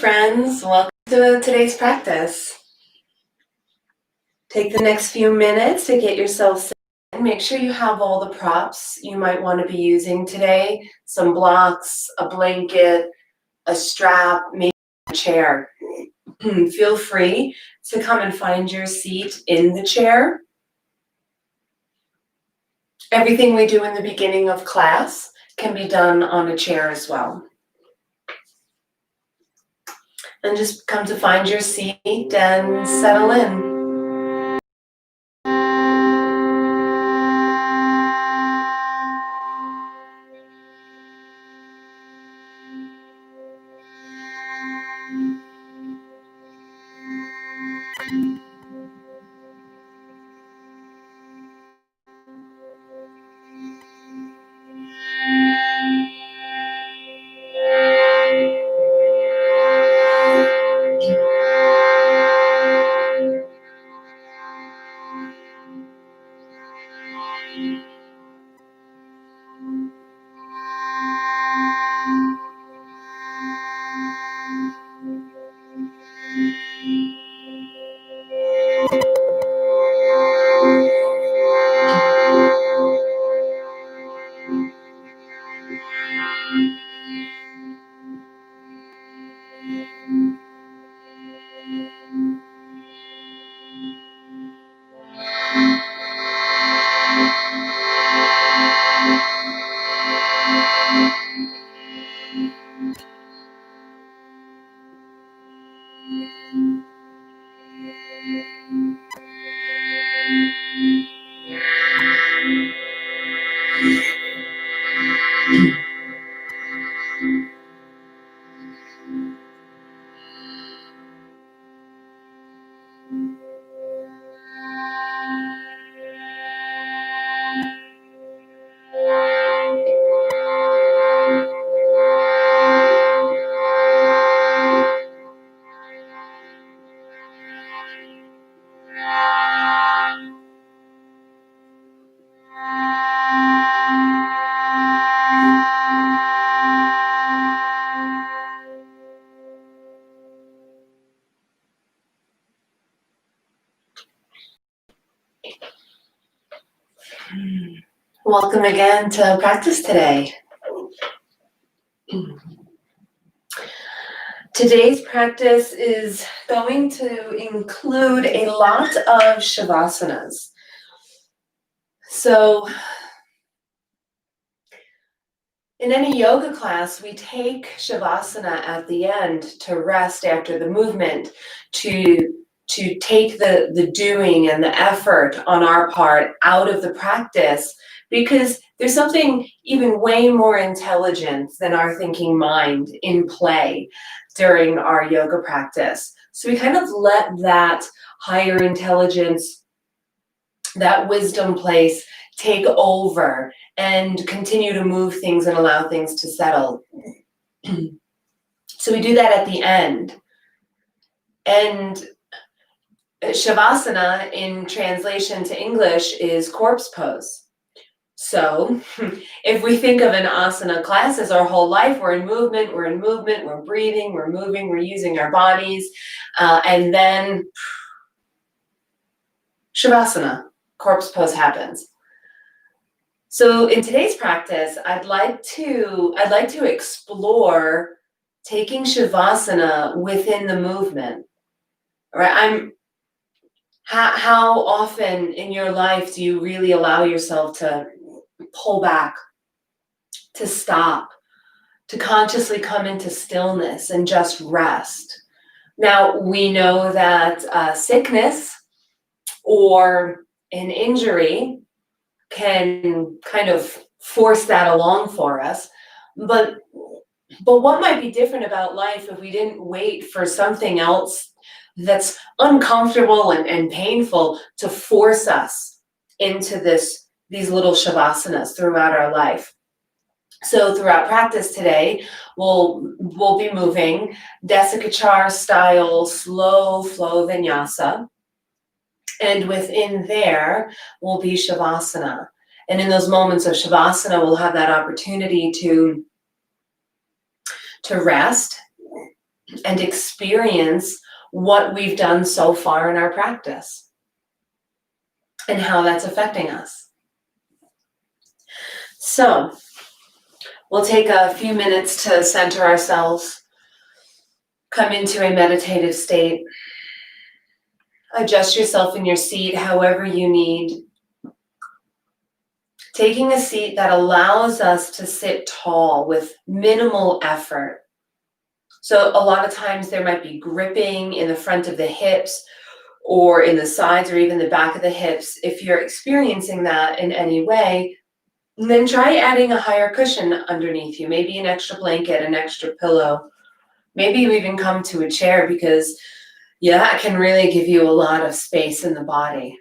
friends, welcome to today's practice. Take the next few minutes to get yourself set. Make sure you have all the props you might want to be using today. Some blocks, a blanket, a strap, maybe a chair. Feel free to come and find your seat in the chair. Everything we do in the beginning of class can be done on a chair as well. And just come to find your seat and settle in. Welcome again to practice today. Today's practice is going to include a lot of Shavasanas. So, in any yoga class, we take Shavasana at the end to rest after the movement, to take the doing and the effort on our part out of the practice, because there's something even way more intelligent than our thinking mind in play during our yoga practice. So we kind of let that higher intelligence, that wisdom place, take over and continue to move things and allow things to settle. So we do that at the end. And Shavasana, in translation to English, is corpse pose. So if we think of an asana class as our whole life, we're in movement, we're breathing, we're moving, we're using our bodies, and then Shavasana, corpse pose happens. So in today's practice, I'd like to explore taking Shavasana within the movement. Right? How often in your life do you really allow yourself to pull back, to stop, to consciously come into stillness and just rest? Now, we know that sickness or an injury can kind of force that along for us, but what might be different about life if we didn't wait for something else that's uncomfortable and painful to force us into these little Shavasanas throughout our life? So throughout practice today, we'll be moving Desikachar style slow flow Vinyasa. And within there will be Shavasana. And in those moments of Shavasana, we'll have that opportunity to rest, and experience what we've done so far in our practice and how that's affecting us. So, we'll take a few minutes to center ourselves, come into a meditative state, adjust yourself in your seat however you need. Taking a seat that allows us to sit tall with minimal effort. So a lot of times there might be gripping in the front of the hips or in the sides or even the back of the hips. If you're experiencing that in any way, then try adding a higher cushion underneath you, maybe an extra blanket, an extra pillow. Maybe you even come to a chair because that can really give you a lot of space in the body.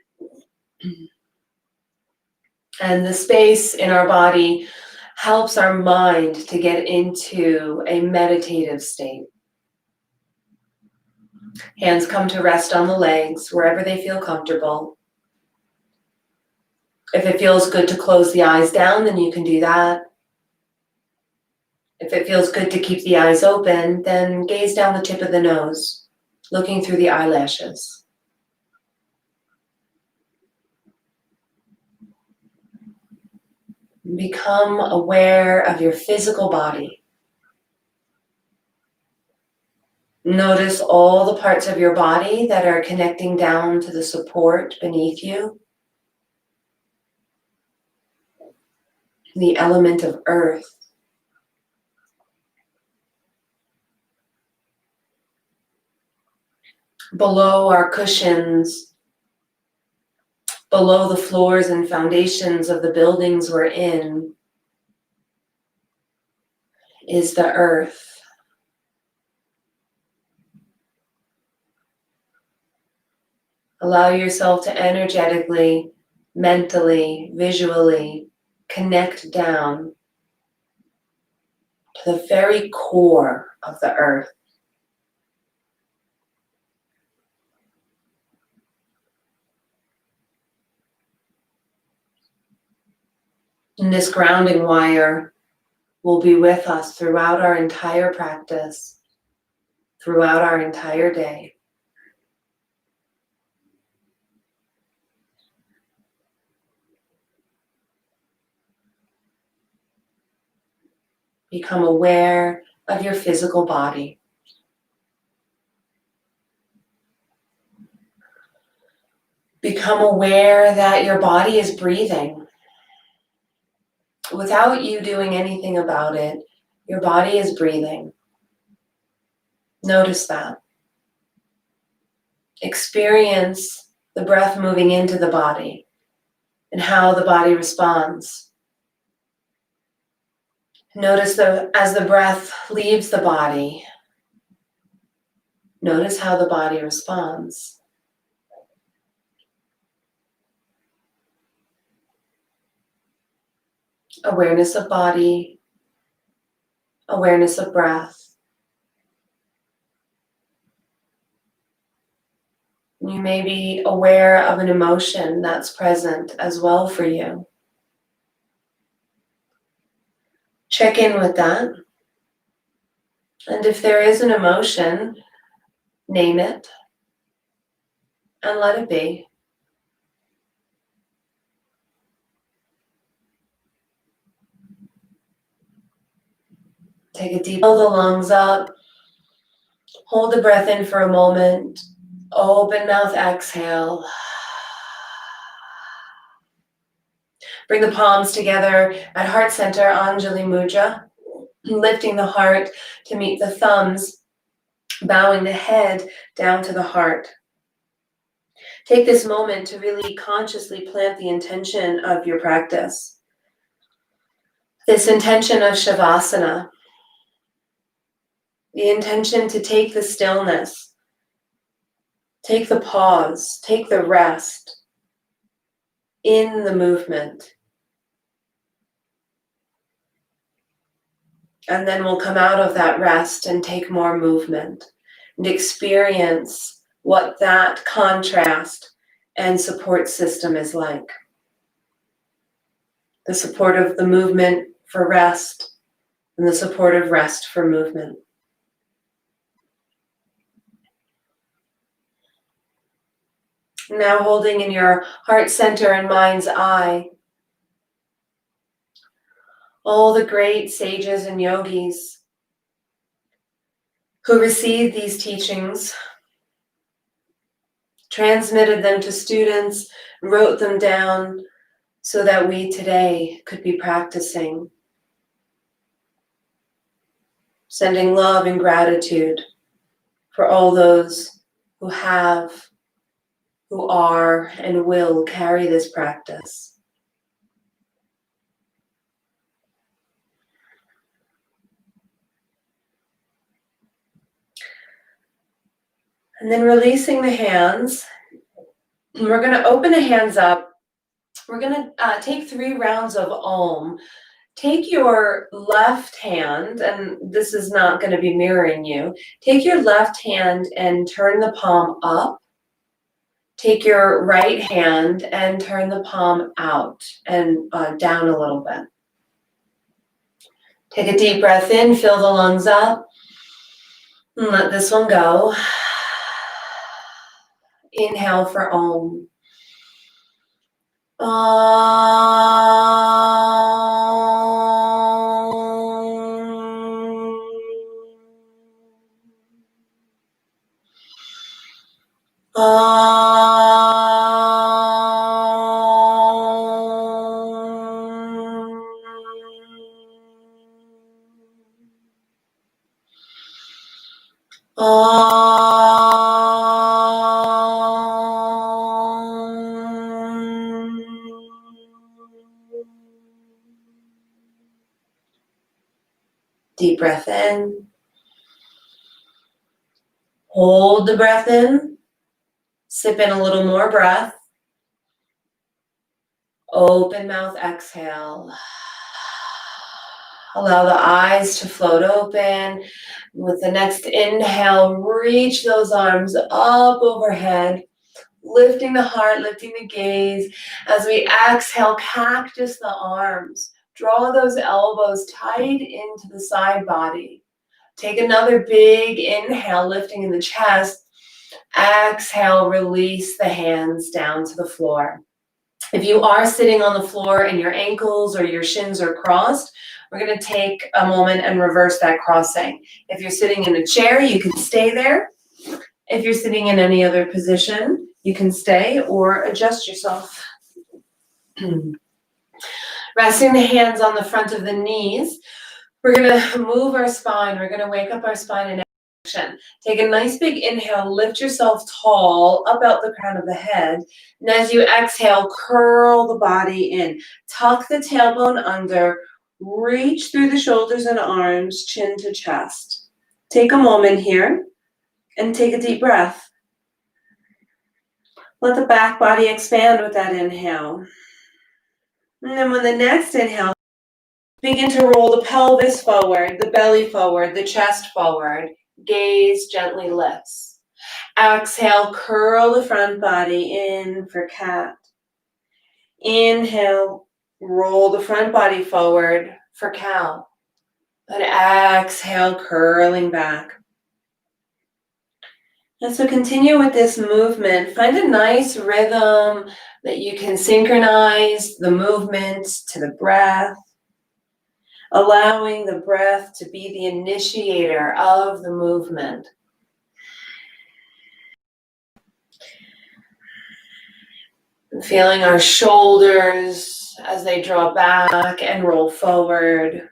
And the space in our body helps our mind to get into a meditative state. Hands come to rest on the legs, wherever they feel comfortable. If it feels good to close the eyes down, then you can do that. If it feels good to keep the eyes open, then gaze down the tip of the nose, looking through the eyelashes. Become aware of your physical body. Notice all the parts of your body that are connecting down to the support beneath you. The element of earth. Below our cushions, below the floors and foundations of the buildings we're in, is the earth. Allow yourself to energetically, mentally, visually connect down to the very core of the earth. And this grounding wire will be with us throughout our entire practice, throughout our entire day. Become aware of your physical body. Become aware that your body is breathing. Without you doing anything about it, your body is breathing. Notice that. Experience the breath moving into the body and how the body responds. Notice as the breath leaves the body, notice how the body responds. Awareness of body, awareness of breath. You may be aware of an emotion that's present as well for you. Check in with that. And if there is an emotion, name it and let it be. Take a deep, fill the lungs up. Hold the breath in for a moment. Open mouth, exhale. Bring the palms together at heart center, Anjali Mudra. Lifting the heart to meet the thumbs, bowing the head down to the heart. Take this moment to really consciously plant the intention of your practice. This intention of Shavasana. The intention to take the stillness, take the pause, take the rest in the movement. And then we'll come out of that rest and take more movement and experience what that contrast and support system is like. The support of the movement for rest and the support of rest for movement. Now holding in your heart center and mind's eye all the great sages and yogis who received these teachings, transmitted them to students, wrote them down so that we today could be practicing. Sending love and gratitude for all those who have, who are, and will carry this practice. And then releasing the hands. We're going to open the hands up. We're going to take 3 rounds of Om. Take your left hand, and this is not going to be mirroring you. Take your left hand and turn the palm up. Take your right hand and turn the palm out and down a little bit. Take a deep breath in, fill the lungs up, and let this one go. Inhale for Om. Deep breath in. Hold the breath in. Sip in a little more breath. Open mouth, exhale. Allow the eyes to float open. With the next inhale, reach those arms up overhead, lifting the heart, lifting the gaze. As we exhale, cactus the arms. Draw those elbows tight into the side body. Take another big inhale, lifting in the chest. Exhale, release the hands down to the floor. If you are sitting on the floor and your ankles or your shins are crossed, we're going to take a moment and reverse that crossing. If you're sitting in a chair, you can stay there. If you're sitting in any other position, you can stay or adjust yourself. Resting the hands on the front of the knees. We're going to move our spine. We're going to wake up our spine in action. Take a nice big inhale. Lift yourself tall up out the crown of the head. And as you exhale, curl the body in. Tuck the tailbone under. Reach through the shoulders and arms, chin to chest. Take a moment here and take a deep breath. Let the back body expand with that inhale. And then with the next inhale, begin to roll the pelvis forward, the belly forward, the chest forward. Gaze gently lifts. Exhale, curl the front body in for cat. Inhale, roll the front body forward for cow. And exhale, curling back. And so continue with this movement. Find a nice rhythm that you can synchronize the movement to the breath, allowing the breath to be the initiator of the movement. And feeling our shoulders as they draw back and roll forward.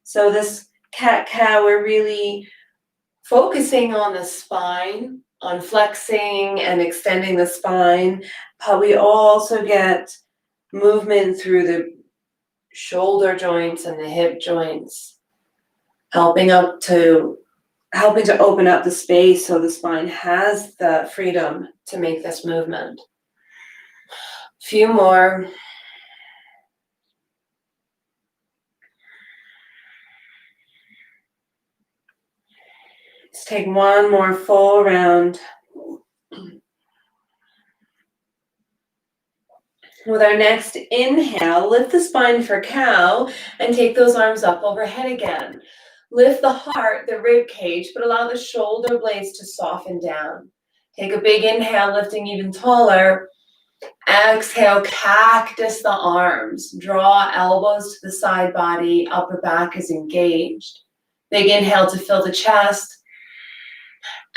So this cat-cow, we're really focusing on the spine, on flexing and extending the spine, but we also get movement through the shoulder joints and the hip joints, helping to open up the space so the spine has the freedom to make this movement. A few more. Let's take one more full round. With our next inhale, lift the spine for cow and take those arms up overhead again. Lift the heart, the rib cage, but allow the shoulder blades to soften down. Take a big inhale, lifting even taller. Exhale, cactus the arms. Draw elbows to the side body, upper back is engaged. Big inhale to fill the chest.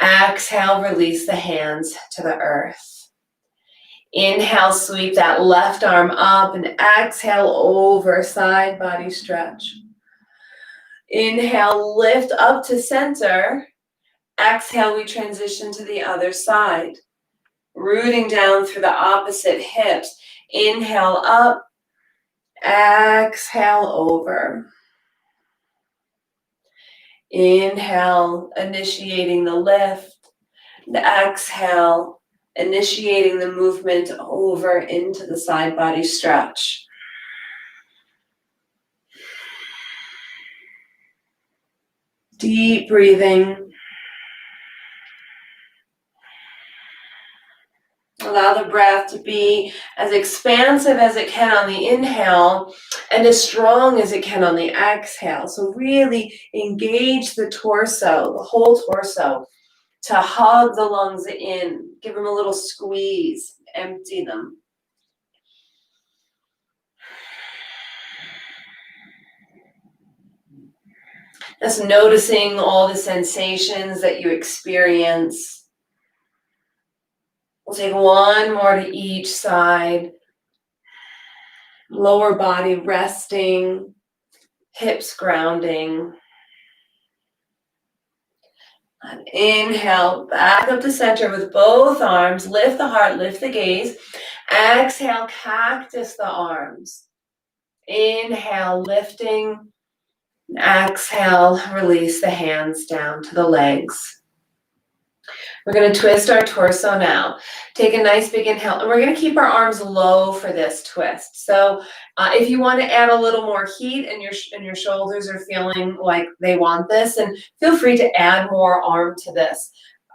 Exhale, release the hands to the earth. Inhale, sweep that left arm up and exhale over, side body stretch. Inhale, lift up to center. Exhale, we transition to the other side. Rooting down through the opposite hips. Inhale up, exhale over. Inhale, initiating the lift. And exhale, initiating the movement over into the side body stretch. Deep breathing. Allow the breath to be as expansive as it can on the inhale and as strong as it can on the exhale. So really engage the torso, the whole torso, to hug the lungs in. Give them a little squeeze. Empty them. Just noticing all the sensations that you experience. We'll take one more to each side. Lower body resting, hips grounding. And inhale, back up to center with both arms. Lift the heart, lift the gaze. Exhale, cactus the arms. Inhale, lifting. Exhale, release the hands down to the legs. We're going to twist our torso now. Take a nice big inhale, and we're going to keep our arms low for this twist. So if you want to add a little more heat and your shoulders are feeling like they want this, and feel free to add more arm to this.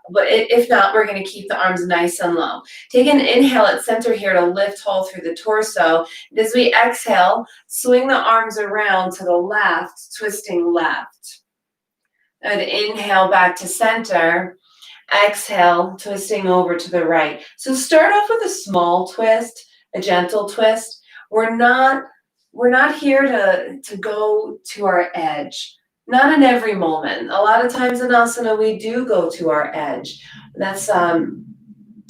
But if not, we're going to keep the arms nice and low. Take an inhale at center here to lift tall through the torso. And as we exhale, swing the arms around to the left, twisting left. And inhale back to center. Exhale, twisting over to the right. So start off with a small twist, a gentle twist. We're not here to go to our edge. Not in every moment. A lot of times in asana, we do go to our edge. That's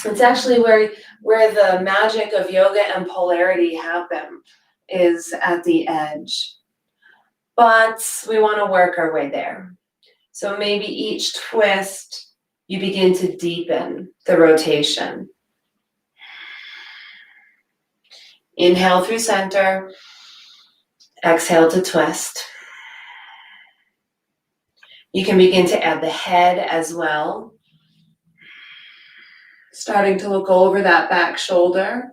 it's actually where the magic of yoga and polarity happen, is at the edge. But we want to work our way there. So maybe each twist, you begin to deepen the rotation. Inhale through center. Exhale to twist. You can begin to add the head as well. Starting to look over that back shoulder.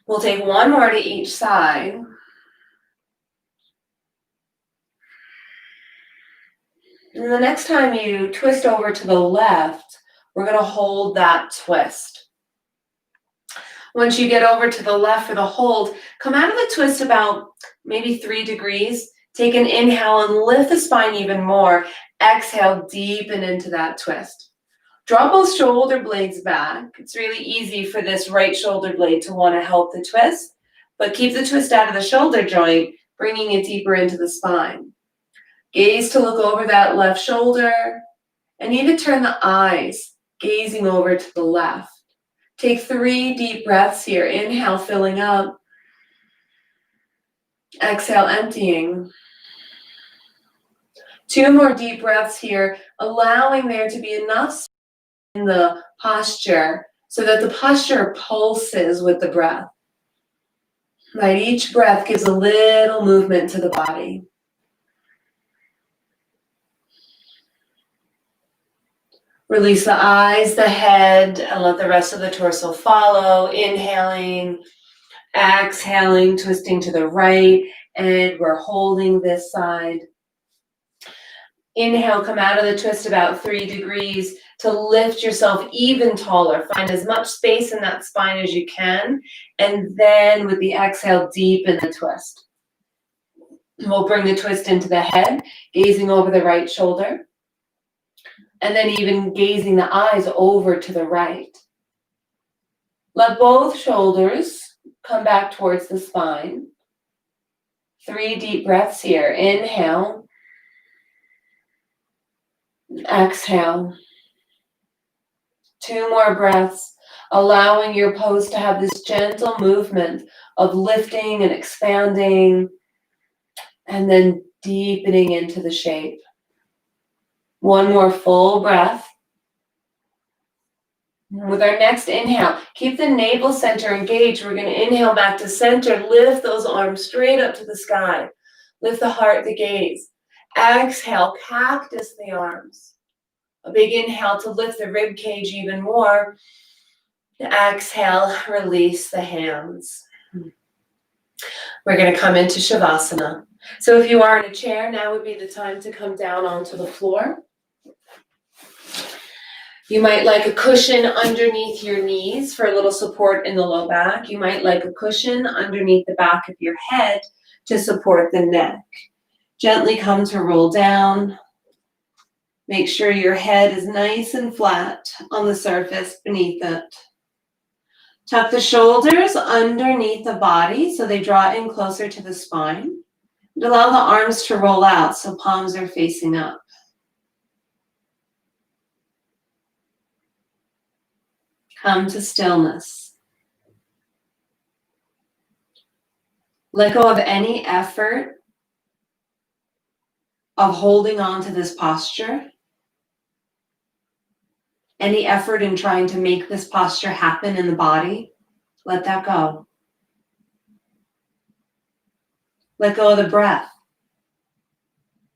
We'll take one more to each side. And the next time you twist over to the left, we're going to hold that twist. Once you get over to the left for the hold, come out of the twist about maybe 3 degrees. Take an inhale and lift the spine even more. Exhale, deepen into that twist. Draw both shoulder blades back. It's really easy for this right shoulder blade to want to help the twist, but keep the twist out of the shoulder joint, bringing it deeper into the spine. Gaze to look over that left shoulder, and even turn the eyes, gazing over to the left. Take 3 deep breaths here. Inhale, filling up. Exhale, emptying. 2 more deep breaths here, allowing there to be enough in the posture so that the posture pulses with the breath. Right, each breath gives a little movement to the body. Release the eyes, the head, and let the rest of the torso follow. Inhaling, exhaling, twisting to the right, and we're holding this side. Inhale, come out of the twist about 3 degrees to lift yourself even taller. Find as much space in that spine as you can, and then with the exhale, deepen the twist. We'll bring the twist into the head, gazing over the right shoulder. And then even gazing the eyes over to the right. Let both shoulders come back towards the spine. 3 deep breaths here. Inhale. Exhale. 2 more breaths, allowing your pose to have this gentle movement of lifting and expanding, and then deepening into the shape. 1 more full breath. With our next inhale, keep the navel center engaged. We're going to inhale back to center. Lift those arms straight up to the sky. Lift the heart, the gaze. Exhale, cactus the arms. A big inhale to lift the rib cage even more. Exhale, release the hands. We're going to come into Shavasana. So if you are in a chair, now would be the time to come down onto the floor. You might like a cushion underneath your knees for a little support in the low back. You might like a cushion underneath the back of your head to support the neck. Gently come to roll down. Make sure your head is nice and flat on the surface beneath it. Tuck the shoulders underneath the body so they draw in closer to the spine. And allow the arms to roll out so palms are facing up. Come to stillness. Let go of any effort of holding on to this posture. Any effort in trying to make this posture happen in the body, let that go. Let go of the breath.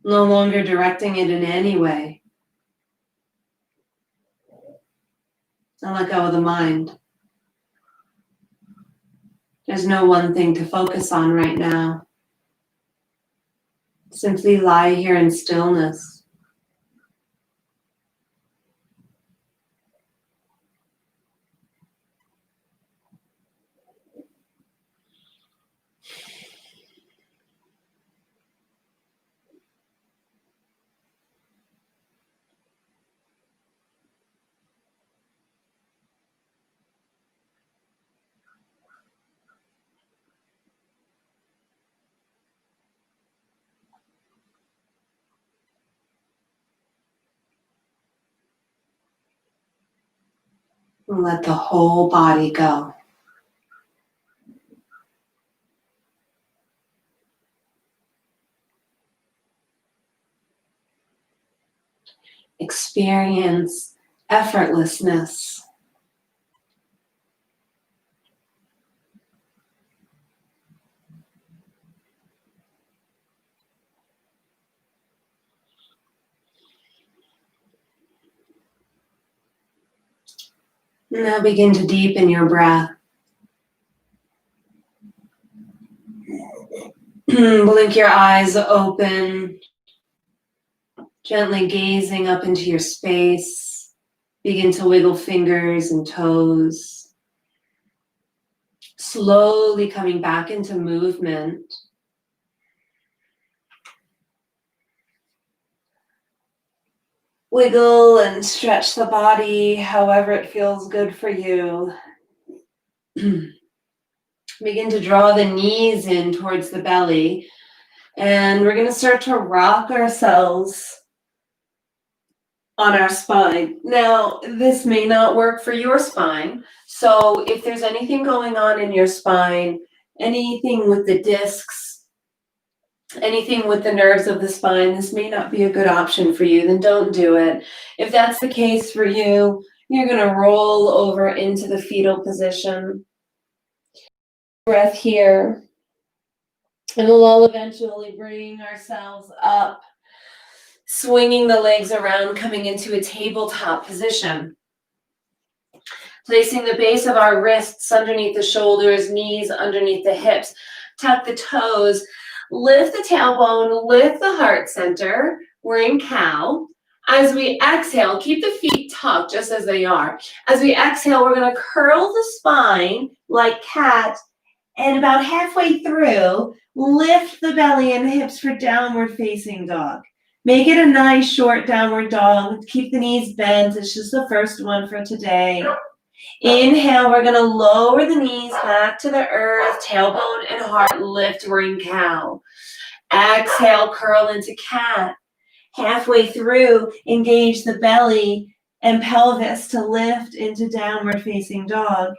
No longer directing it in any way. And let go of the mind. There's no one thing to focus on right now. Simply lie here in stillness. And let the whole body go. Experience effortlessness. Now begin to deepen your breath. Blink your eyes open, gently gazing up into your space. Begin to wiggle fingers and toes. Slowly coming back into movement. Wiggle and stretch the body however it feels good for you. Begin to draw the knees in towards the belly. And we're going to start to rock ourselves on our spine. Now, this may not work for your spine. So if there's anything going on in your spine, anything with the discs, anything with the nerves of the spine, this may not be a good option for you, then don't do it. If that's the case for you, you're going to roll over into the fetal position. Breath here. And we'll all eventually bring ourselves up, swinging the legs around, coming into a tabletop position. Placing the base of our wrists underneath the shoulders, knees underneath the hips. Tuck the toes. Lift the tailbone, lift the heart center. We're in cow. As we exhale, keep the feet tucked just as they are. As we exhale, we're going to curl the spine like cat And about halfway through, lift the belly and the hips for downward facing dog. Make it a nice short downward dog. Keep the knees bent. It's just the first one for today. Inhale, we're going to lower the knees back to the earth, tailbone and heart lift, ring cow. Exhale, curl into cat. Halfway through, engage the belly and pelvis to lift into downward facing dog.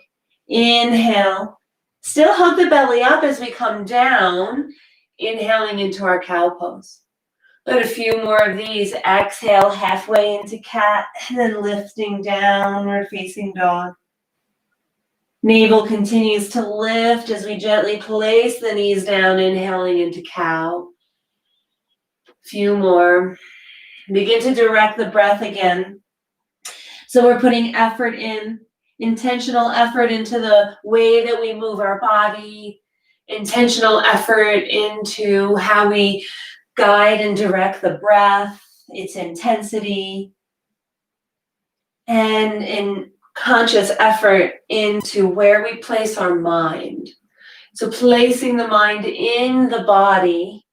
Inhale. Still hug the belly up as we come down, inhaling into our cow pose. Let a few more of these. Exhale, halfway into cat, and then lifting downward facing dog. Navel continues to lift as we gently place the knees down, inhaling into cow. Few more. Begin to direct the breath again. So we're putting effort in, intentional effort into the way that we move our body, intentional effort into how we guide and direct the breath, its intensity, and in conscious effort into where we place our mind. So placing the mind in the body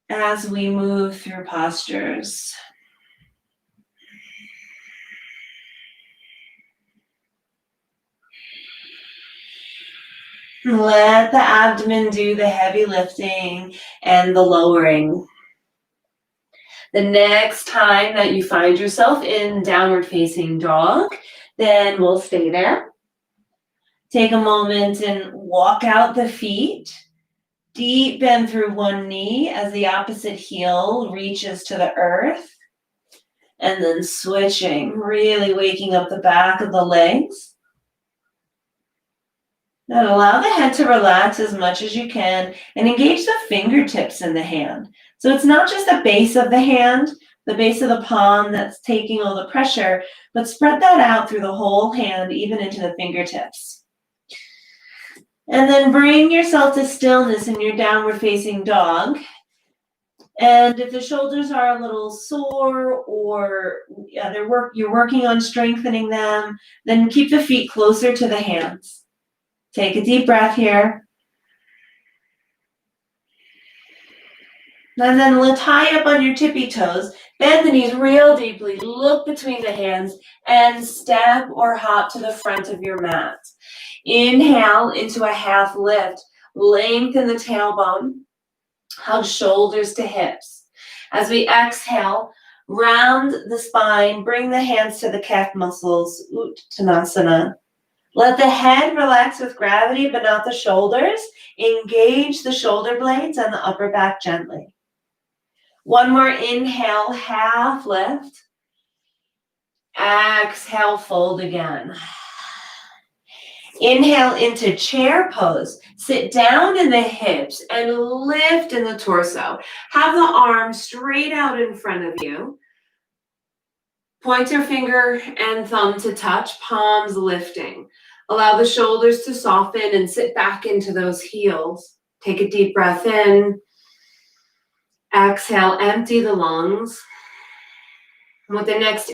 as we move through postures. Let the abdomen do the heavy lifting and the lowering. The next time that you find yourself in downward facing dog, then we'll stay there. Take a moment and walk out the feet. Deep bend through one knee as the opposite heel reaches to the earth. And then switching, really waking up the back of the legs. And allow the head to relax as much as you can and engage the fingertips in the hand. So it's not just the base of the hand, the base of the palm that's taking all the pressure, but spread that out through the whole hand, even into the fingertips. And then bring yourself to stillness in your downward facing dog. And if the shoulders are a little sore or you're working on strengthening them, then keep the feet closer to the hands. Take a deep breath here. And then tie up on your tippy toes. Bend the knees real deeply. Look between the hands and step or hop to the front of your mat. Inhale into a half lift. Lengthen the tailbone. Hug shoulders to hips. As we exhale, round the spine. Bring the hands to the calf muscles. Uttanasana. Let the head relax with gravity, but not the shoulders. Engage the shoulder blades and the upper back gently. One more inhale, half lift. Exhale, fold again. Inhale into chair pose. Sit down in the hips and lift in the torso. Have the arms straight out in front of you. Pointer finger and thumb to touch, palms lifting. Allow the shoulders to soften and sit back into those heels. Take a deep breath in. Exhale, empty the lungs. And with the next,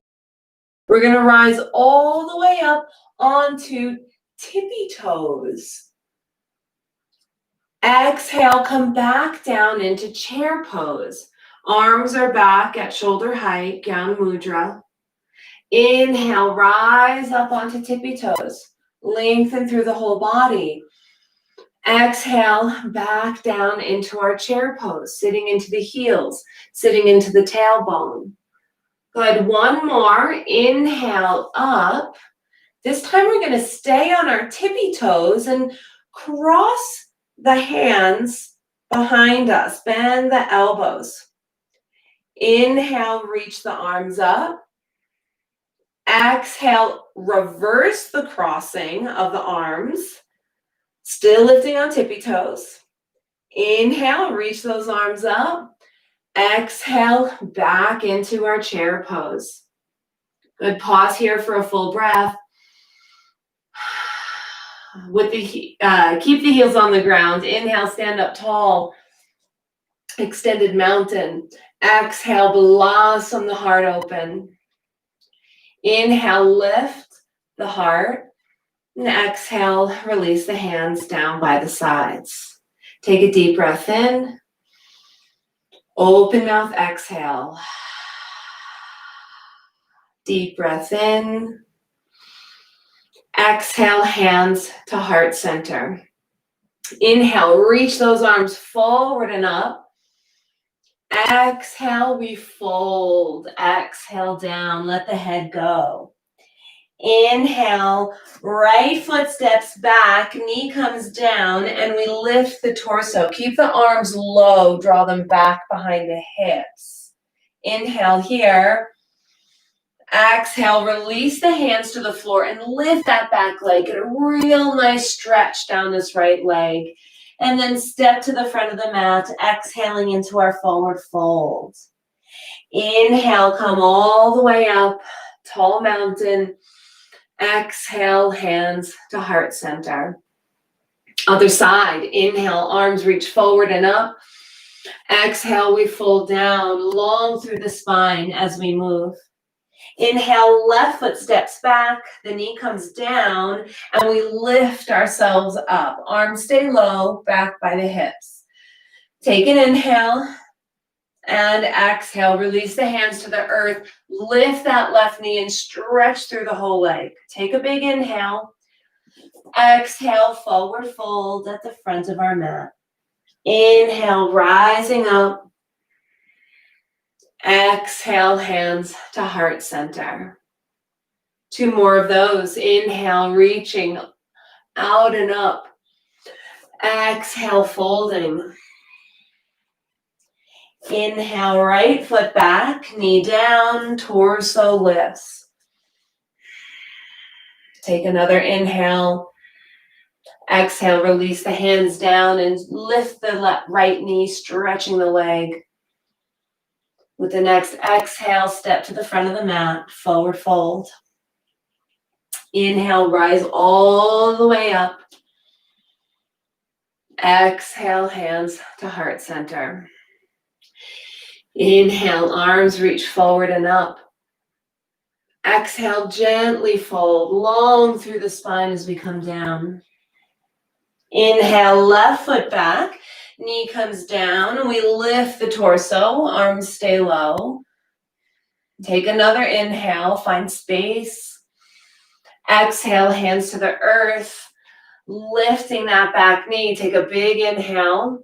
we're going to rise all the way up onto tippy toes. Exhale, come back down into chair pose. Arms are back at shoulder height, Gyan Mudra. Inhale, rise up onto tippy toes. Lengthen through the whole body. Exhale, back down into our chair pose, sitting into the heels, sitting into the tailbone. Good, one more. Inhale, up. This time we're going to stay on our tippy toes and cross the hands behind us. Bend the elbows. Inhale, reach the arms up. Exhale, reverse the crossing of the arms. Still lifting on tippy toes. Inhale, reach those arms up. Exhale, back into our chair pose. Good, pause here for a full breath. With the keep the heels on the ground. Inhale, stand up tall. Extended mountain. Exhale, blossom the heart open. Inhale, lift the heart. And exhale, release the hands down by the sides. Take a deep breath in. Open mouth, exhale. Deep breath in. Exhale, hands to heart center. Inhale, reach those arms forward and up. Exhale, we fold. Exhale down, let the head go. Inhale, right foot steps back, knee comes down, and we lift the torso. Keep the arms low, draw them back behind the hips. Inhale here. Exhale, release the hands to the floor and lift that back leg. Get a real nice stretch down this right leg. And then step to the front of the mat, exhaling into our forward fold. Inhale, come all the way up, tall mountain. Exhale, hands to heart center. Other side, inhale, arms reach forward and up. Exhale, we fold down, long through the spine as we move. Inhale, left foot steps back, the knee comes down, and we lift ourselves up. Arms stay low, back by the hips. Take an inhale, and exhale. Release the hands to the earth. Lift that left knee and stretch through the whole leg. Take a big inhale. Exhale, forward fold at the front of our mat. Inhale, rising up. Exhale, hands to heart center. 2 more of those. Inhale, reaching out and up. Exhale, folding. Inhale, right foot back, knee down, torso lifts. Take another inhale. Exhale, release the hands down and lift the right knee, stretching the leg. With the next exhale, step to the front of the mat, forward fold. Inhale, rise all the way up. Exhale, hands to heart center. Inhale, arms reach forward and up. Exhale, gently fold, long through the spine as we come down. Inhale, left foot back, knee comes down, and we lift the torso, arms stay low. Take another inhale, find space. Exhale, hands to the earth, lifting that back knee. Take a big inhale.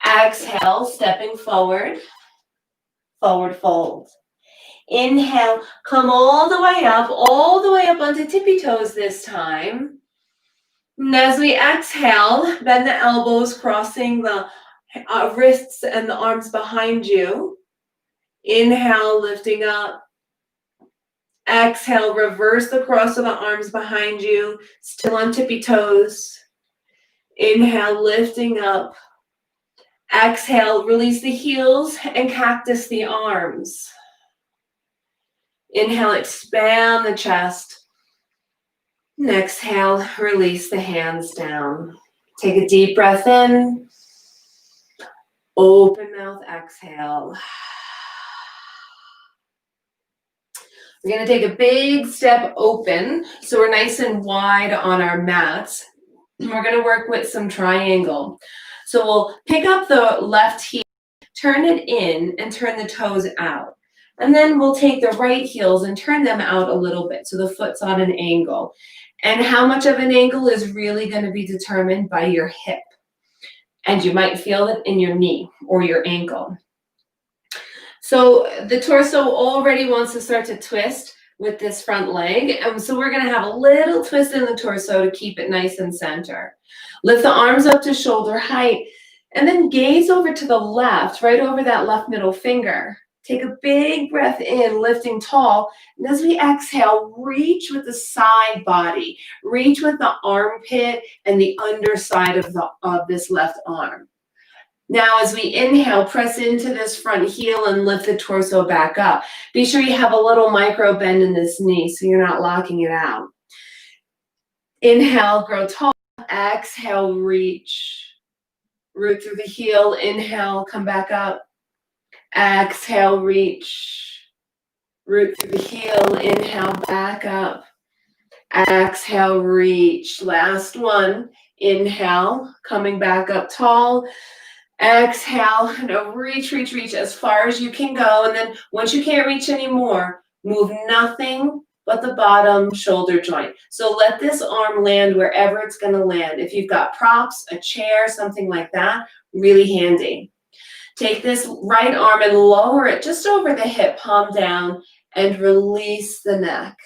Exhale, stepping forward, forward fold. Inhale, come all the way up onto tippy toes this time. And as we exhale, bend the elbows, crossing the wrists and the arms behind you. Inhale, lifting up. Exhale, reverse the cross of the arms behind you, still on tippy toes. Inhale, lifting up. Exhale, release the heels and cactus the arms. Inhale, expand the chest. And exhale, release the hands down. Take a deep breath in. Open mouth, exhale. We're going to take a big step open, so we're nice and wide on our mats. We're going to work with some triangle. So we'll pick up the left heel, turn it in, and turn the toes out. And then we'll take the right heels and turn them out a little bit, so the foot's on an angle. And how much of an angle is really going to be determined by your hip. And you might feel it in your knee or your ankle. So the torso already wants to start to twist with this front leg. And so we're going to have a little twist in the torso to keep it nice and center. Lift the arms up to shoulder height and then gaze over to the left, right over that left middle finger. Take a big breath in, lifting tall. And as we exhale, reach with the side body. Reach with the armpit and the underside of this left arm. Now, as we inhale, press into this front heel and lift the torso back up. Be sure you have a little micro bend in this knee so you're not locking it out. Inhale, grow tall. Exhale, reach. Root through the heel. Inhale, come back up. Exhale, reach. Root through the heel. Inhale, back up. Exhale, reach. Last one. Inhale, coming back up tall. Exhale, no, reach, reach, reach as far as you can go. And then once you can't reach anymore, move nothing but the bottom shoulder joint. So let this arm land wherever it's going to land. If you've got props, a chair, something like that, really handy. Take this right arm and lower it just over the hip, palm down, and release the neck.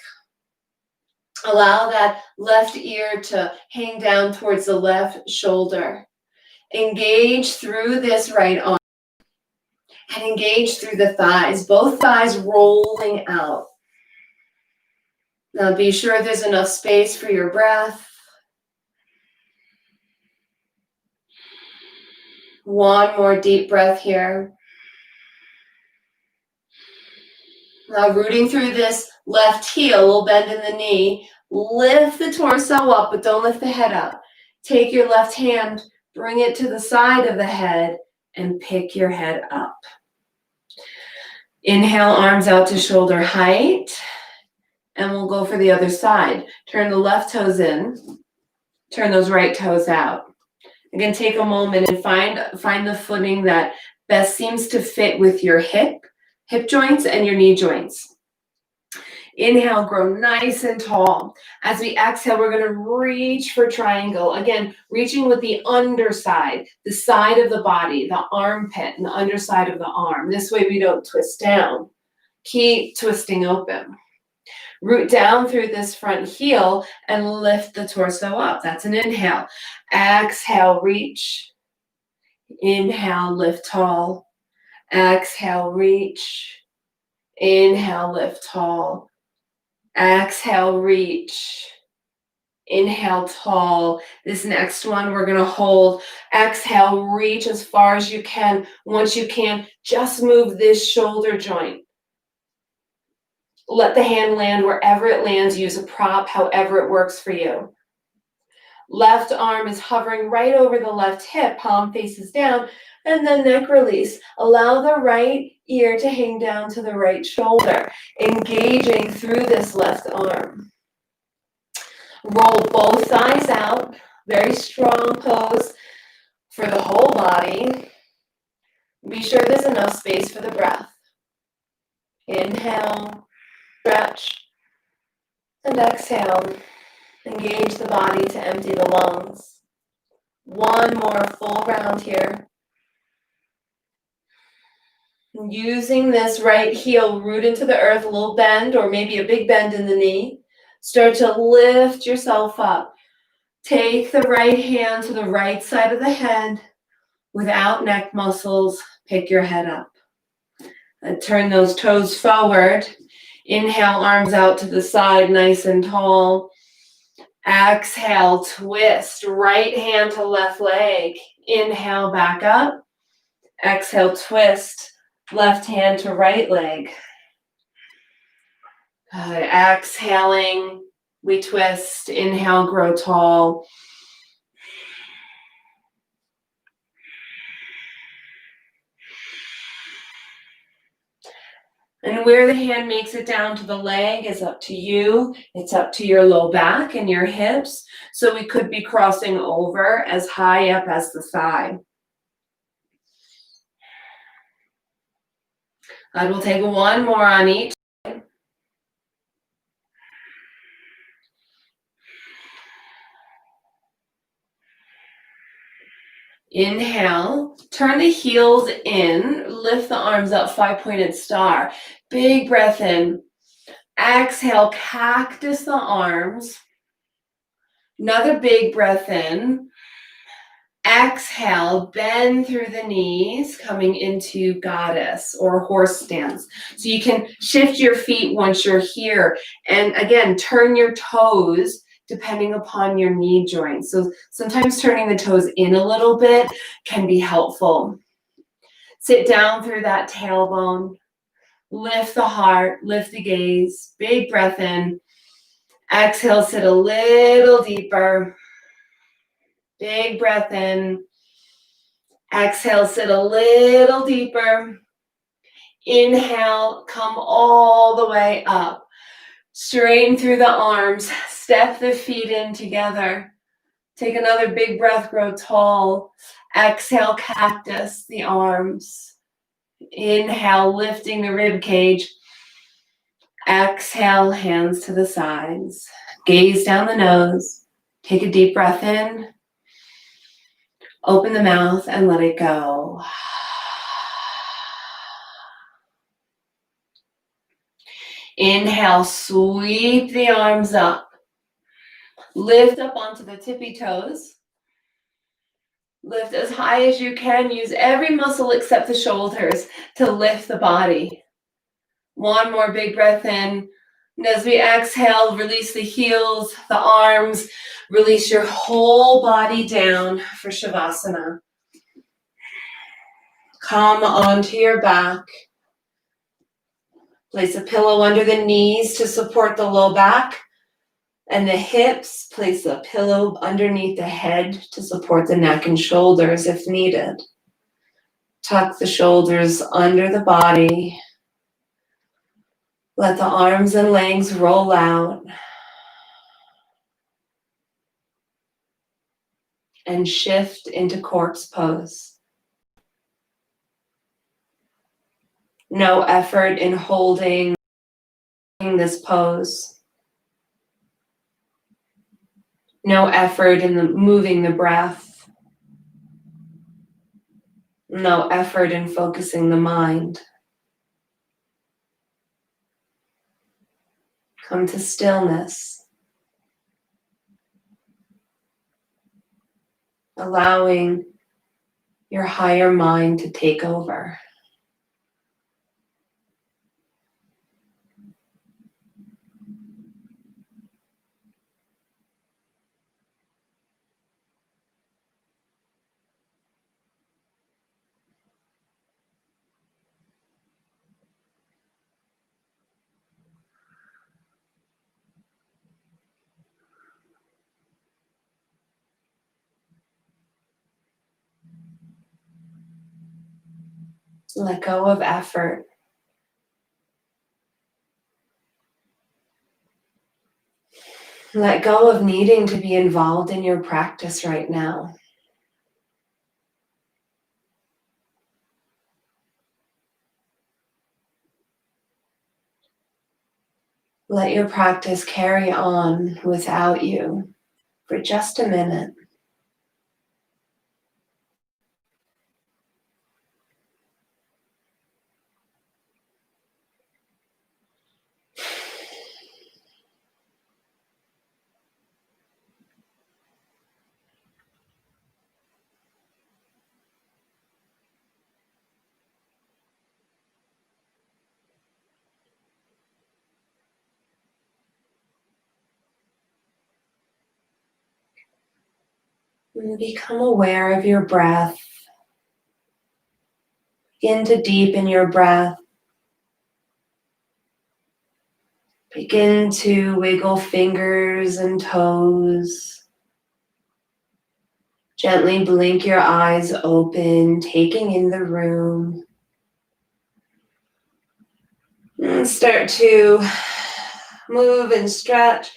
Allow that left ear to hang down towards the left shoulder. Engage through this right arm and engage through the thighs, both thighs rolling out. Now be sure there's enough space for your breath. One more deep breath here. Now rooting through this left heel, a little bend in the knee. Lift the torso up, but don't lift the head up. Take your left hand, bring it to the side of the head, and pick your head up. Inhale, arms out to shoulder height. And we'll go for the other side. Turn the left toes in. Turn those right toes out. Again, take a moment and find the footing that best seems to fit with your hip joints and your knee joints. Inhale, grow nice and tall. As we exhale, we're going to reach for triangle. Again, reaching with the underside, the side of the body, the armpit, and the underside of the arm. This way we don't twist down. Keep twisting open. Root down through this front heel and lift the torso up. That's an inhale. Exhale, reach. Inhale, lift tall. Exhale, reach. Inhale, lift tall. Exhale, reach. Inhale, tall. This next one we're going to hold. Exhale, reach as far as you can. Once you can, just move this shoulder joint. Let the hand land wherever it lands. Use a prop, however it works for you. Left arm is hovering right over the left hip, palm faces down, and then neck release. Allow the right ear to hang down to the right shoulder, engaging through this left arm. Roll both thighs out. Very strong pose for the whole body. Be sure there's enough space for the breath. Inhale. Stretch, and exhale. Engage the body to empty the lungs. One more full round here. Using this right heel, root into the earth, a little bend, or maybe a big bend in the knee. Start to lift yourself up. Take the right hand to the right side of the head without neck muscles. Pick your head up. And turn those toes forward. Inhale, arms out to the side, nice and tall. Exhale, twist, right hand to left leg. Inhale, back up. Exhale, twist, left hand to right leg. Good. Exhaling, we twist. Inhale, grow tall. And where the hand makes it down to the leg is up to you. It's up to your low back and your hips. So we could be crossing over as high up as the thigh. I will take one more on each. Inhale, turn the heels in, lift the arms up, 5-pointed star. Big breath in. Exhale, cactus the arms. Another big breath in. Exhale, bend through the knees, coming into goddess or horse stance. So you can shift your feet once you're here. And again, turn your toes depending upon your knee joints. So sometimes turning the toes in a little bit can be helpful. Sit down through that tailbone. Lift the heart, lift the gaze. Big breath in. Exhale, sit a little deeper. Big breath in. Exhale, sit a little deeper. Inhale, come all the way up. Straighten through the arms. Step the feet in together. Take another big breath, grow tall. Exhale, cactus, the arms. Inhale, lifting the rib cage. Exhale, hands to the sides. Gaze down the nose. Take a deep breath in. Open the mouth and let it go. Inhale, sweep the arms up. Lift up onto the tippy toes. Lift as high as you can. Use every muscle except the shoulders to lift the body. One more big breath in. And as we exhale, release the heels, the arms. Release your whole body down for Shavasana. Come onto your back. Place a pillow under the knees to support the low back. And the hips, place a pillow underneath the head to support the neck and shoulders if needed. Tuck the shoulders under the body. Let the arms and legs roll out. And shift into corpse pose. No effort in holding this pose. No effort in moving the breath. No effort in focusing the mind. Come to stillness. Allowing your higher mind to take over. Let go of effort. Let go of needing to be involved in your practice right now. Let your practice carry on without you for just a minute. And become aware of your breath. Begin to deepen your breath. Begin to wiggle fingers and toes. Gently blink your eyes open, taking in the room. And start to move and stretch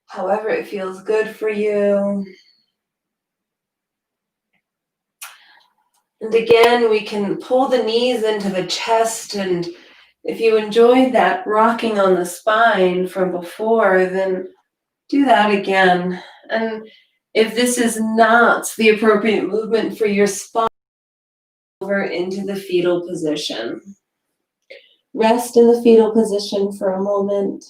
however it feels good for you. And again, we can pull the knees into the chest, and if you enjoyed that rocking on the spine from before, then do that again. And if this is not the appropriate movement for your spine, over into the fetal position. Rest in the fetal position for a moment,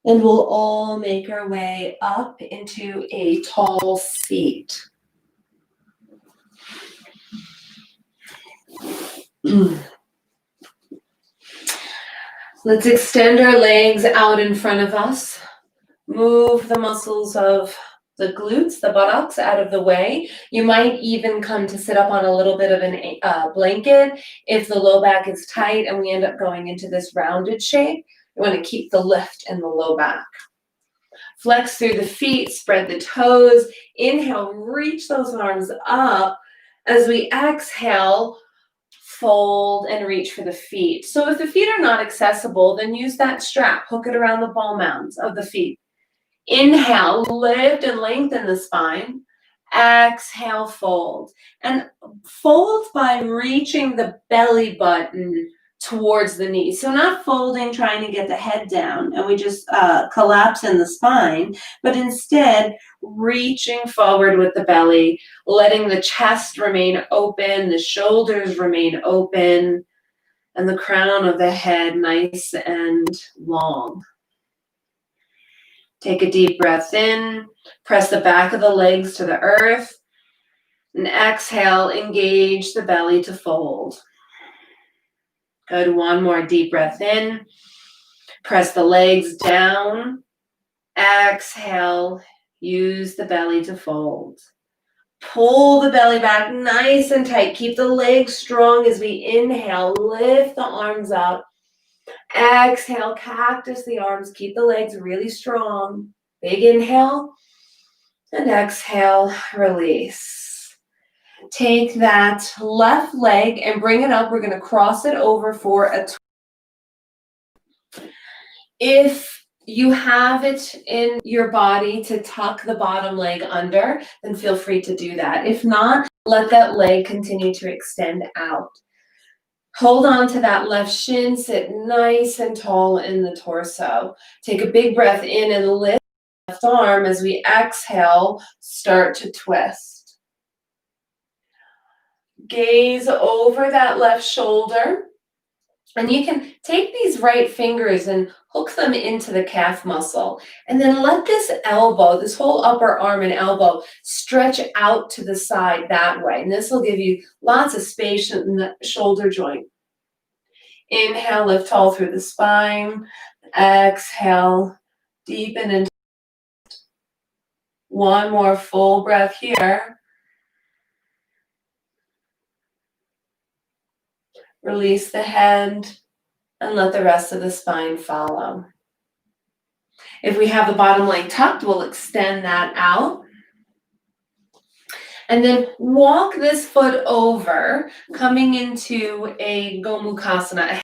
and we'll all make our way up into a tall seat. Let's extend our legs out in front of us. Move the muscles of the glutes, the buttocks, out of the way. You might even come to sit up on a little bit of a blanket if the low back is tight and we end up going into this rounded shape. You want to keep the lift in the low back. Flex through the feet, spread the toes. Inhale, reach those arms up. As we exhale, fold and reach for the feet. So if the feet are not accessible, then use that strap. Hook it around the ball mounds of the feet. Inhale, lift and lengthen the spine. Exhale, fold. And fold by reaching the belly button towards the knee. So not folding, trying to get the head down, and we just collapse in the spine, but instead reaching forward with the belly, letting the chest remain open, the shoulders remain open, and the crown of the head nice and long. Take a deep breath in, press the back of the legs to the earth, and exhale, engage the belly to fold. Good, one more deep breath in, press the legs down, exhale, use the belly to fold. Pull the belly back nice and tight, keep the legs strong as we inhale, lift the arms up. Exhale, cactus the arms, keep the legs really strong. Big inhale, and exhale, release. Take that left leg and bring it up. We're going to cross it over for a twist. If you have it in your body to tuck the bottom leg under, then feel free to do that. If not, let that leg continue to extend out. Hold on to that left shin, sit nice and tall in the torso. Take a big breath in and lift the left arm as we exhale, start to twist. Gaze over that left shoulder. And you can take these right fingers and hook them into the calf muscle. And then let this elbow, this whole upper arm and elbow, stretch out to the side that way. And this will give you lots of space in the shoulder joint. Inhale, lift tall through the spine. Exhale, deepen into. One more full breath here. Release the head and let the rest of the spine follow. If we have the bottom leg tucked, we'll extend that out. And then walk this foot over, coming into a Gomukhasana, a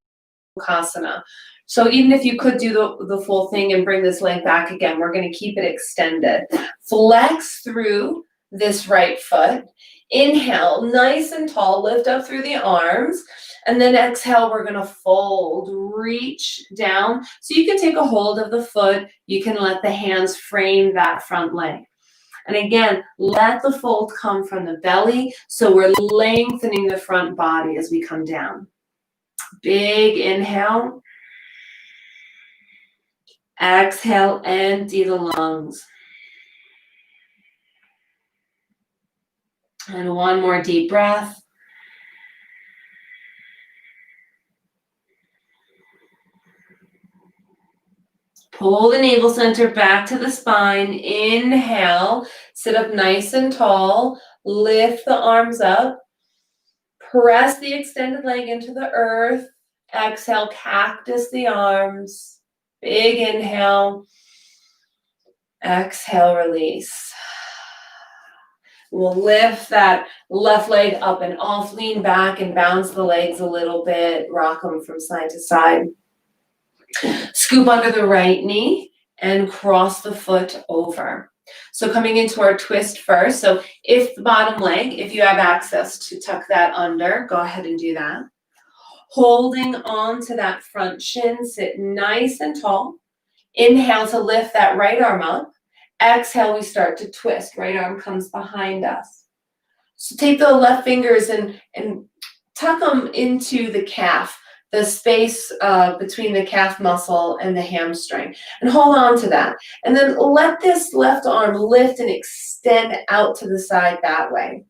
Gomukhasana. So even if you could do the full thing and bring this leg back again, we're going to keep it extended. Flex through this right foot. Inhale, nice and tall, lift up through the arms. And then exhale, we're going to fold, reach down. So you can take a hold of the foot. You can let the hands frame that front leg. And again, let the fold come from the belly. So we're lengthening the front body as we come down. Big inhale. Exhale, empty the lungs. And one more deep breath. Pull the navel center back to the spine. Inhale, sit up nice and tall. Lift the arms up. Press the extended leg into the earth. Exhale, cactus the arms. Big inhale. Exhale, release. We'll lift that left leg up and off. Lean back and bounce the legs a little bit. Rock them from side to side. Scoop under the right knee and cross the foot over. So coming into our twist first. So if the bottom leg, if you have access to tuck that under, go ahead and do that. Holding on to that front shin, sit nice and tall. Inhale to lift that right arm up. Exhale, we start to twist. Right arm comes behind us. So take the left fingers and tuck them into the calf, the space between the calf muscle and the hamstring, and hold on to that. And then let this left arm lift and extend out to the side that way.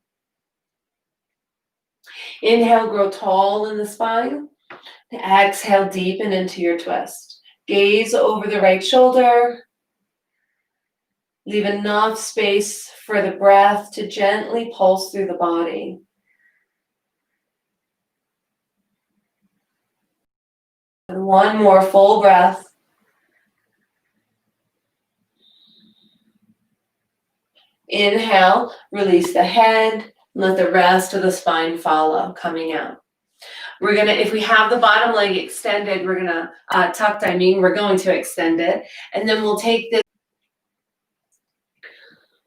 Inhale, grow tall in the spine. Exhale, deepen into your twist. Gaze over the right shoulder. Leave enough space for the breath to gently pulse through the body. And one more full breath. Inhale, release the head, let the rest of the spine follow, coming out. We're gonna, if we have the bottom leg extended, we're gonna we're going to extend it. And then we'll take this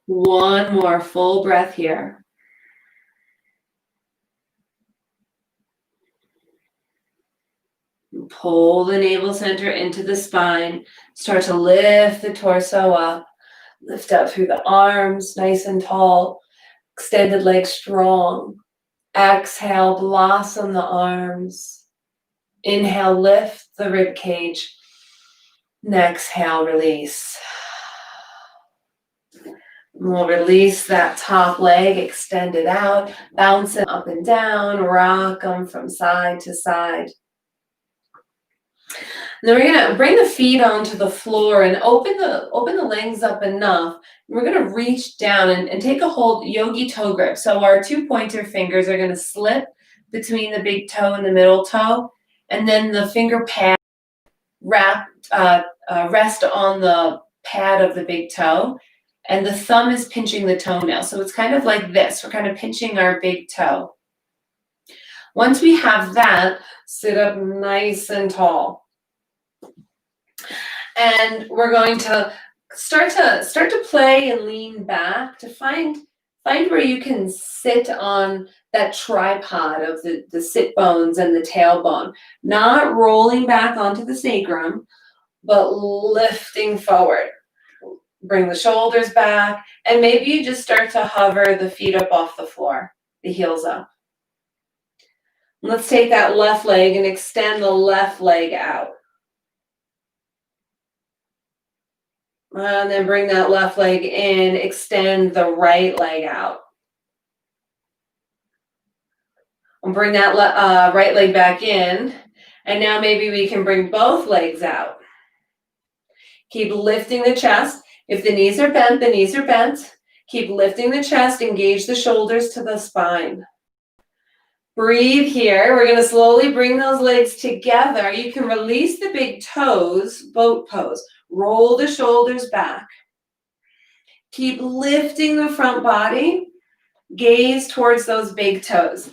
One more full breath here. Pull the navel center into the spine. Start to lift the torso up. Lift up through the arms, nice and tall. Extended legs strong. Exhale, blossom the arms. Inhale, lift the rib cage. And exhale, release. We'll release that top leg, extend it out, bounce it up and down, rock them from side to side. And then we're gonna bring the feet onto the floor and open the legs up enough. We're gonna reach down and take a hold, Yogi Toe Grip. So our 2 pointer fingers are gonna slip between the big toe and the middle toe, and then the finger pad rest on the pad of the big toe. And the thumb is pinching the toenail. So it's kind of like this. We're kind of pinching our big toe. Once we have that, sit up nice and tall. And we're going to start to play and lean back to find where you can sit on that tripod of the sit bones and the tailbone. Not rolling back onto the sacrum, but lifting forward. Bring the shoulders back, and maybe you just start to hover the feet up off the floor, the heels up. Let's take that left leg and extend the left leg out. And then bring that left leg in, extend the right leg out. And bring that right leg back in, and now maybe we can bring both legs out. Keep lifting the chest. If the knees are bent, the knees are bent. Keep lifting the chest, engage the shoulders to the spine. Breathe here. We're going to slowly bring those legs together. You can release the big toes, boat pose. Roll the shoulders back. Keep lifting the front body. Gaze towards those big toes.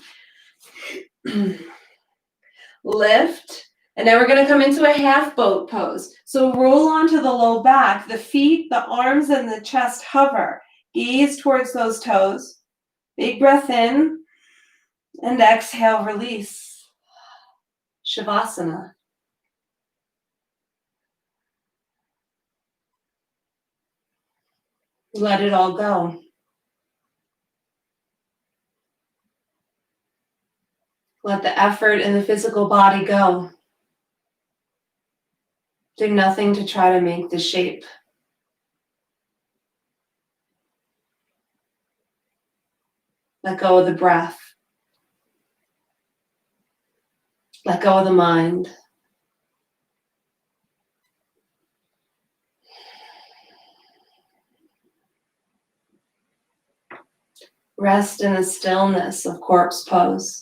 Lift. And now we're going to come into a half boat pose. So roll onto the low back. The feet, the arms, and the chest hover. Gaze towards those toes. Big breath in. And exhale, release. Shavasana. Let it all go. Let the effort in the physical body go. Do nothing to try to make the shape. Let go of the breath. Let go of the mind. Rest in the stillness of corpse pose.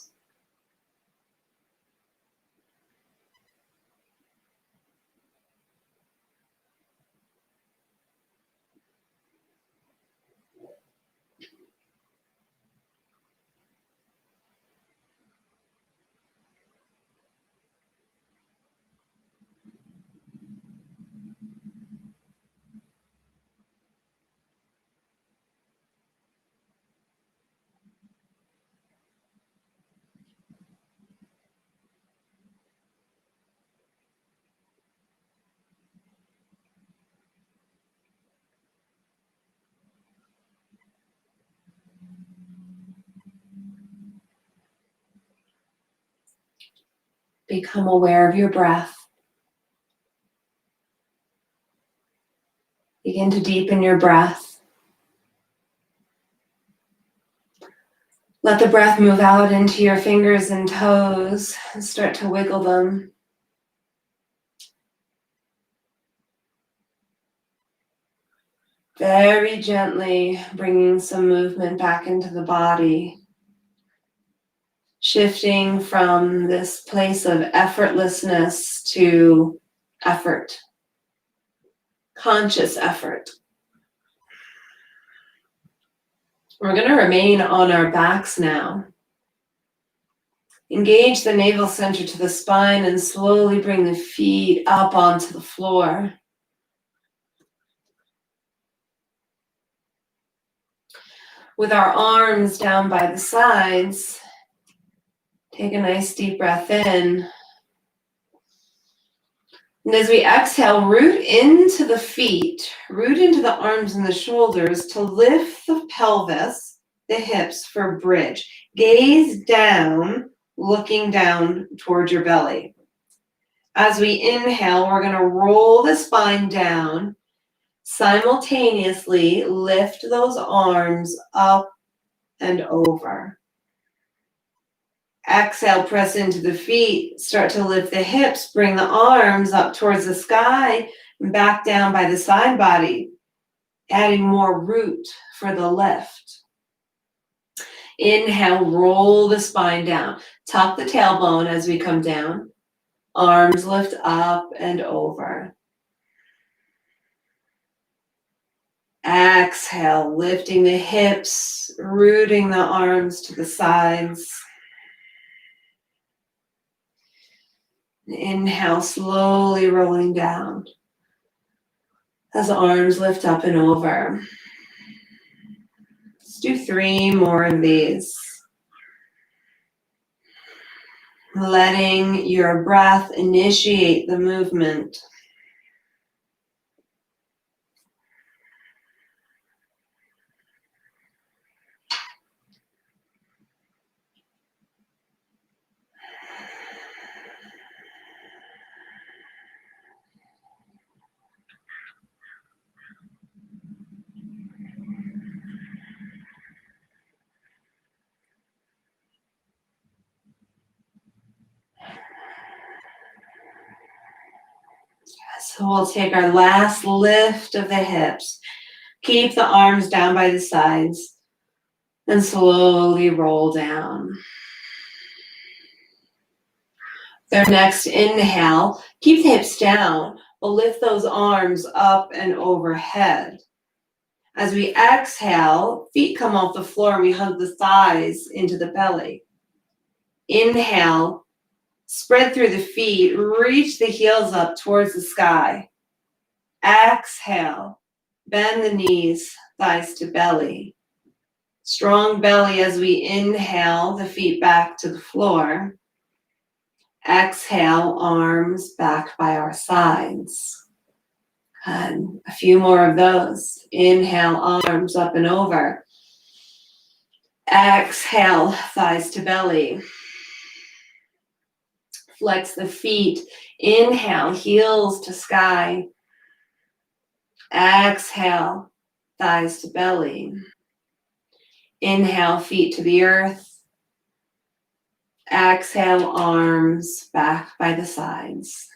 Become aware of your breath. Begin to deepen your breath. Let the breath move out into your fingers and toes and start to wiggle them. Very gently bringing some movement back into the body. Shifting from this place of effortlessness to effort. Conscious effort. We're going to remain on our backs now. Engage the navel center to the spine and slowly bring the feet up onto the floor. With our arms down by the sides, take a nice deep breath in. And as we exhale, root into the feet, root into the arms and the shoulders to lift the pelvis, the hips for bridge. Gaze down, looking down towards your belly. As we inhale, we're going to roll the spine down. Simultaneously lift those arms up and over. Exhale, press into the feet, start to lift the hips, bring the arms up towards the sky and back down by the side body, adding more root for the lift. Inhale, roll the spine down. Tuck the tailbone as we come down. Arms lift up and over. Exhale, lifting the hips, rooting the arms to the sides. Inhale, slowly rolling down as arms lift up and over. Let's do 3 more of these. Letting your breath initiate the movement. So we'll take our last lift of the hips. Keep the arms down by the sides and slowly roll down. Their next inhale, keep the hips down, but lift those arms up and overhead. As we exhale, feet come off the floor and we hug the thighs into the belly. Inhale, spread through the feet, reach the heels up towards the sky. Exhale, bend the knees, thighs to belly. Strong belly as we inhale, the feet back to the floor. Exhale, arms back by our sides. And a few more of those. Inhale, arms up and over. Exhale, thighs to belly. Flex the feet. Inhale, heels to sky. Exhale, thighs to belly. Inhale, feet to the earth. Exhale, arms back by the sides.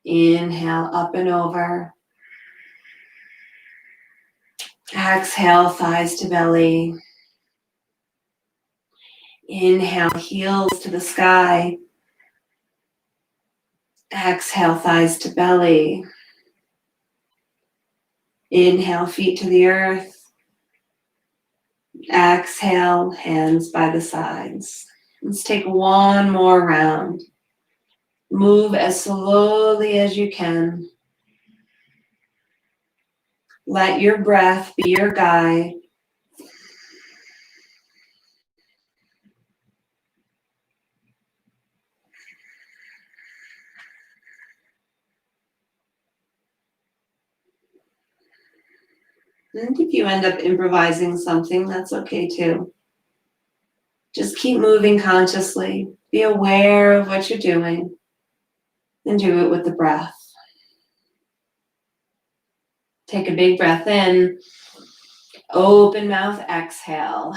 Inhale, up and over. Exhale, thighs to belly. Inhale, heels to the sky. Exhale, thighs to belly. Inhale, feet to the earth. Exhale, hands by the sides. Let's take one more round. Move as slowly as you can. Let your breath be your guide. And if you end up improvising something, that's okay too. Just keep moving consciously. Be aware of what you're doing and do it with the breath. Take a big breath in. Open mouth, exhale.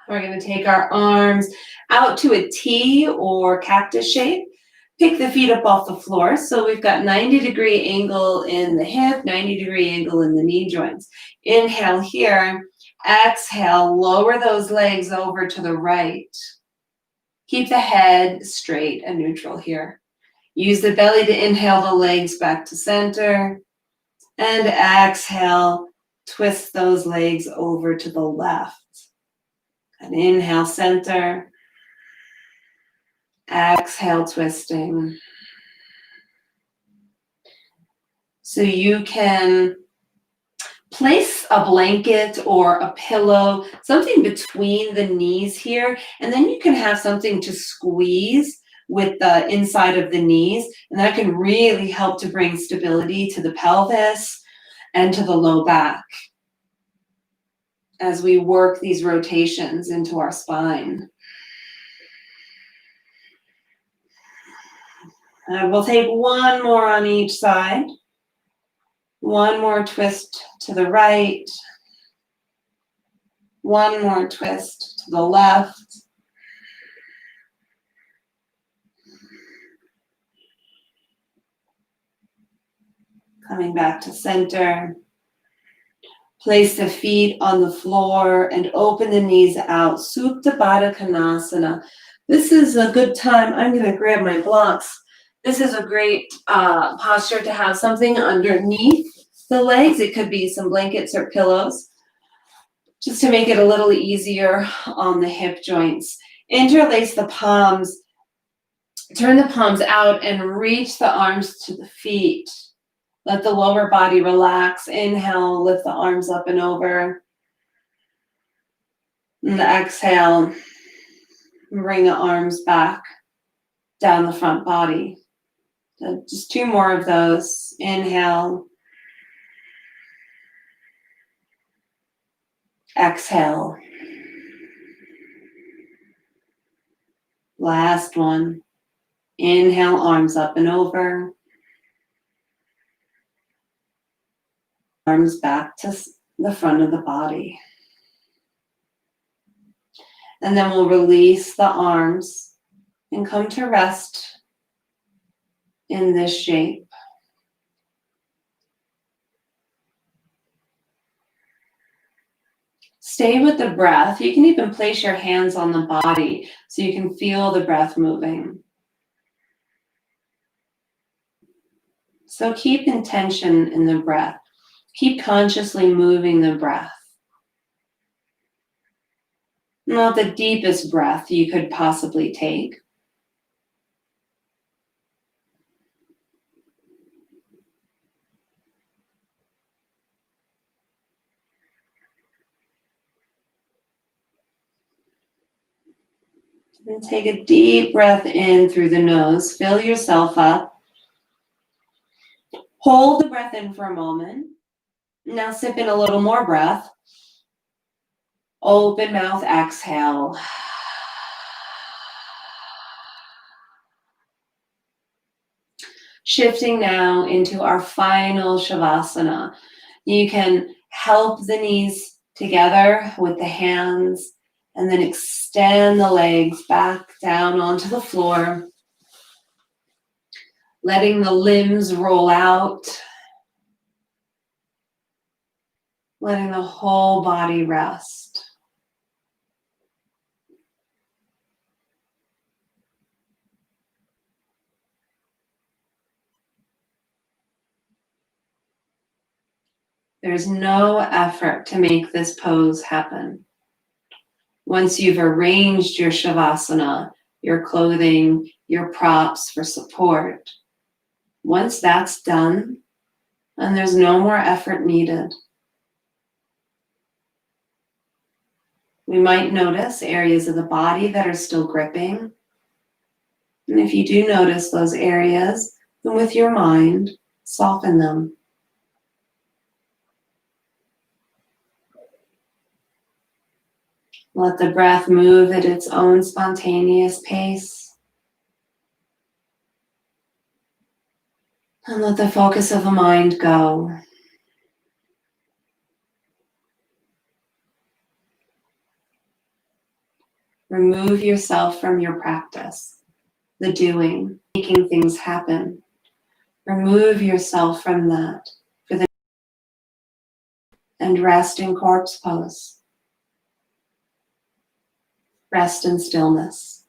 We're going to take our arms out to a T or cactus shape. Pick the feet up off the floor. So we've got 90-degree angle in the hip, 90-degree angle in the knee joints. Inhale here. Exhale, lower those legs over to the right. Keep the head straight and neutral here. Use the belly to inhale the legs back to center. And exhale, twist those legs over to the left. And inhale, center. Exhale, twisting. So you can place a blanket or a pillow, something between the knees here, and then you can have something to squeeze with the inside of the knees, and that can really help to bring stability to the pelvis and to the low back as we work these rotations into our spine. And we'll take one more on each side. One more twist to the right. One more twist to the left. Coming back to center. Place the feet on the floor and open the knees out. Supta Baddha Konasana. This is a good time. I'm going to grab my blocks. This is a great posture to have something underneath the legs. It could be some blankets or pillows, just to make it a little easier on the hip joints. Interlace the palms. Turn the palms out and reach the arms to the feet. Let the lower body relax. Inhale, lift the arms up and over. And exhale, bring the arms back down the front body. So just two more of those. Inhale. Exhale. Last one. Inhale, arms up and over. Arms back to the front of the body. And then we'll release the arms and come to rest in this shape. Stay with the breath. You can even place your hands on the body so you can feel the breath moving. So keep intention in the breath. Keep consciously moving the breath. Not the deepest breath you could possibly take. And take a deep breath in through the nose. Fill yourself up. Hold the breath in for a moment. Now sip in a little more breath. Open mouth, exhale. Shifting now into our final Shavasana. You can help the knees together with the hands and then extend the legs back down onto the floor. Letting the limbs roll out. Letting the whole body rest. There's no effort to make this pose happen. Once you've arranged your Shavasana, your clothing, your props for support, once that's done, and there's no more effort needed. We might notice areas of the body that are still gripping. And if you do notice those areas, then with your mind, soften them. Let the breath move at its own spontaneous pace. And let the focus of the mind go. Remove yourself from your practice, the doing, making things happen. Remove yourself from that and rest in corpse pose. Rest in stillness.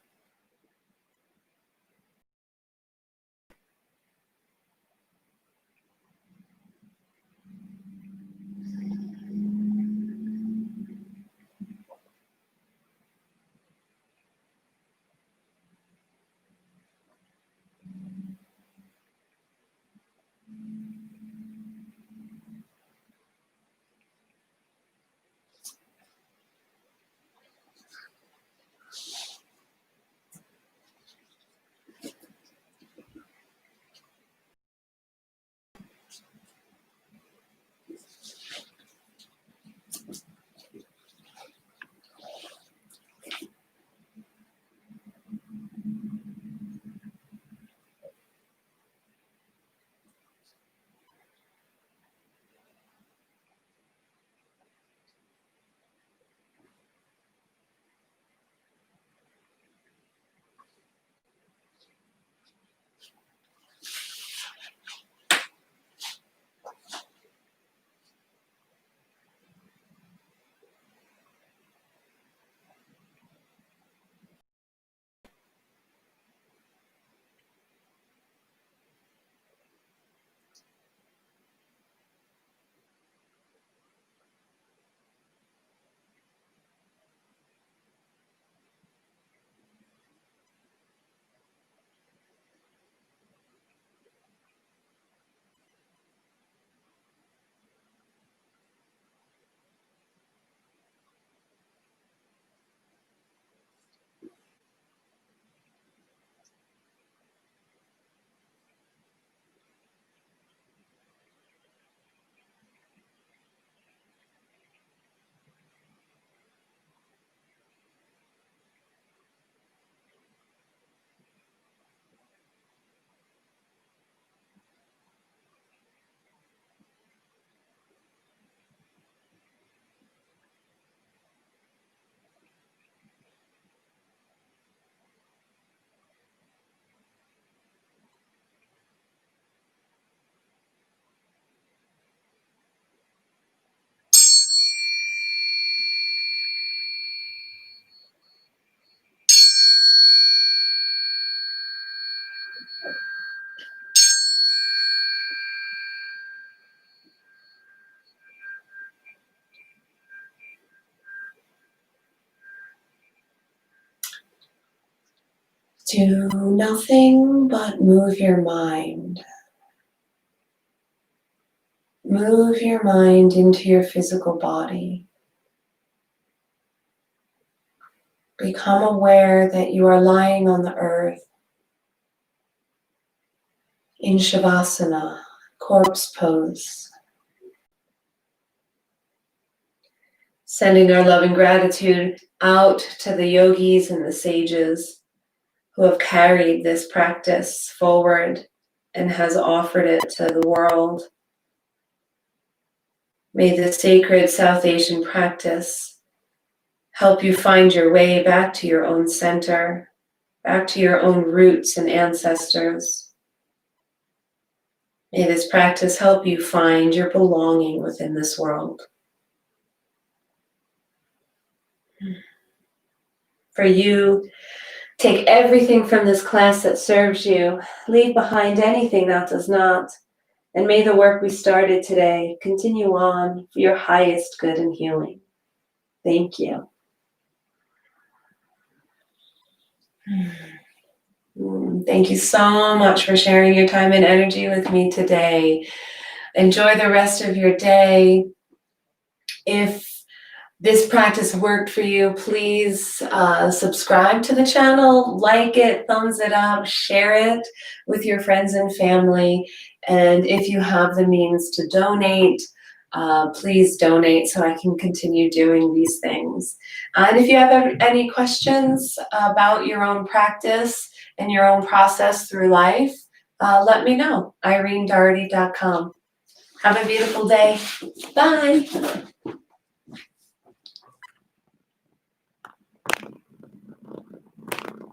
Do nothing but move your mind. Move your mind into your physical body. Become aware that you are lying on the earth in Shavasana, corpse pose. Sending our love and gratitude out to the yogis and the sages who have carried this practice forward and has offered it to the world. May this sacred South Asian practice help you find your way back to your own center, back to your own roots and ancestors. May this practice help you find your belonging within this world. For you, take everything from this class that serves you, leave behind anything that does not, and may the work we started today continue on for your highest good and healing. Thank you. Thank you so much for sharing your time and energy with me today. Enjoy the rest of your day. If this practice worked for you, please subscribe to the channel, like it, thumbs it up, share it with your friends and family. And if you have the means to donate, please donate so I can continue doing these things. And if you have any questions about your own practice and your own process through life, let me know. IreneDoherty.com. Have a beautiful day. Bye.